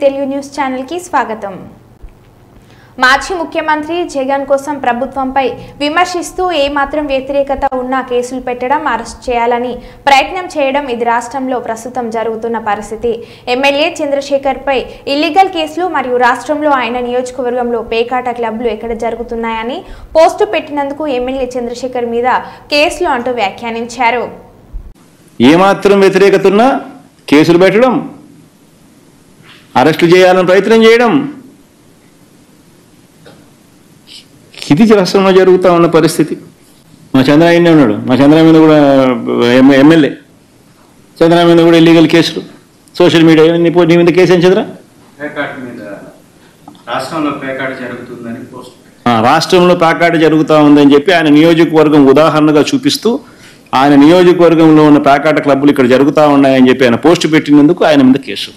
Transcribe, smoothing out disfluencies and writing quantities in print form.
Telugu news channel కి స్వాగతం. మాజీ ముఖ్యమంత్రి జగన్ కోసం ప్రభుత్వంపై విమర్శిస్తూ ఏమాత్రం వ్యతిరేకత ఉన్నా కేసులు పెట్టడం, అరెస్ట్ చేయాలని ప్రయత్నం చేయడం ఇది రాష్ట్రంలో ప్రస్తుతం జరుగుతున్న పరిస్థితి. ఎమ్మెల్యే చంద్రశేఖర్ పై ఇల్లీగల్ కేసులు మరియు రాష్ట్రంలో ఆయన నియోజకవర్గంలో పేకాట క్లబ్లు ఎక్కడ జరుగుతున్నాయని పోస్టు పెట్టినందుకు ఎమ్మెల్యే చంద్రశేఖర్ మీద కేసులు అంటూ వ్యాఖ్యానించారు. ఏమాత్రం వ్యతిరేకత ఉన్నా కేసులు పెట్టడం, అరెస్టు చేయాలని ప్రయత్నం చేయడం, ఇది రాష్ట్రంలో జరుగుతూ ఉన్న పరిస్థితి. మా చంద్రయ్యనే ఉన్నాడు, మా చంద్రయ్య మీద కూడా ఎమ్మెల్యే చంద్రయ్య మీద కూడా ఇల్లీగల్ కేసులు, సోషల్ మీడియా నీ మీద కేసు ఏం చంద్ర? రాష్ట్రంలో పేకాట జరుగుతుందని రాష్ట్రంలో పేకాట జరుగుతూ ఉందని చెప్పి ఆయన నియోజకవర్గం ఉదాహరణగా చూపిస్తూ ఆయన నియోజకవర్గంలో ఉన్న పేకాట క్లబ్బులు ఇక్కడ జరుగుతూ ఉన్నాయని చెప్పి ఆయన పోస్టు పెట్టినందుకు ఆయన మీద కేసు.